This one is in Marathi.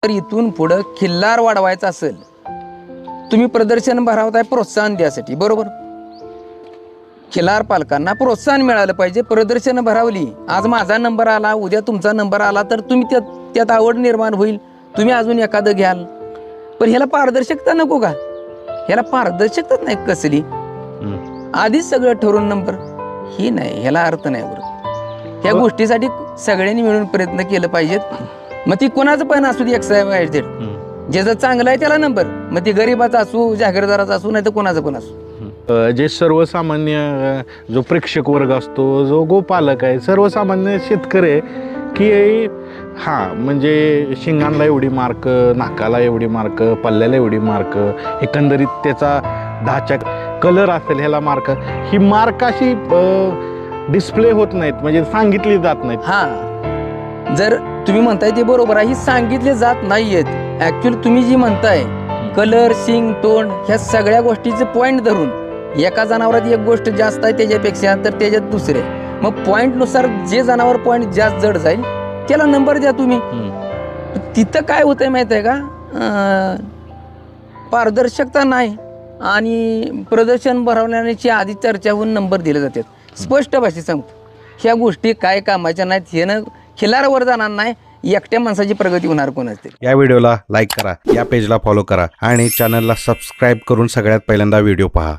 तर इथून पुढं खिल्लार वाढवायचा असेल, तुम्ही प्रदर्शन भरवताय प्रोत्साहन द्यासाठी, बरोबर. खिलार पालकांना प्रोत्साहन मिळालं पाहिजे. प्रदर्शन भरावली, आज माझा नंबर आला, उद्या तुमचा नंबर आला, तर तुम्ही त्यात आवड निर्माण होईल, तुम्ही अजून एखादं घ्याल. पण ह्याला पारदर्शकता नको का? ह्याला पारदर्शकताच नाही कसली. आधीच सगळं ठरवून नंबर ही नाही, ह्याला अर्थ नाही. बरोबर, ह्या गोष्टीसाठी सगळ्यांनी मिळून प्रयत्न केलं पाहिजेत. मग ती कोणाचं पण असू दे, XYZ, ज्याचं चांगलं आहे त्याला नंबर. मग ती गरीबाचा असू, जागीरदाराचा असू, नाही तर कोणाचं पण असू. जे सर्वसामान्य जो प्रेक्षक वर्ग असतो, जो गोपालक आहे, सर्वसामान्य शेतकरी आहे की हां, म्हणजे शिंगांना एवढी मार्क, नाकाला एवढी मार्क, पल्ल्याला एवढी मार्क, एकंदरीत त्याचा ढाचा कलर असेल ह्याला मार्क, ही मार्क अशी डिस्प्ले होत नाहीत, म्हणजे सांगितली जात नाहीत. हां, जर तुम्ही म्हणताय ते बरोबर आहे, ही सांगितले जात नाहीयेत. ऍक्च्युअली तुम्ही जी म्हणताय कलर, शिंग, तोंड, ह्या सगळ्या गोष्टीचे पॉईंट धरून एका जनावरात एक गोष्ट जास्त आहे त्याच्यापेक्षा, तर त्याच्यात दुसरे, मग पॉईंट नुसार जे जनावर पॉईंट जास्त जड जाईल त्याला नंबर द्या तुम्ही. तिथं काय होतंय माहित आहे का? पारदर्शकता नाही आणि प्रदर्शन भरवण्याची आधी चर्चा होऊन नंबर दिले जातात. स्पष्ट भाषेत सांगतो, ह्या गोष्टी काय कामाच्या नाहीत. हे न खिलारावर जाणार नाही, एकट्या माणसाची प्रगती होणार कोण असते. या व्हिडिओला लाईक करा, या पेजला फॉलो करा आणि चॅनलला सबस्क्राईब करून सगळ्यात पहिल्यांदा व्हिडिओ पहा.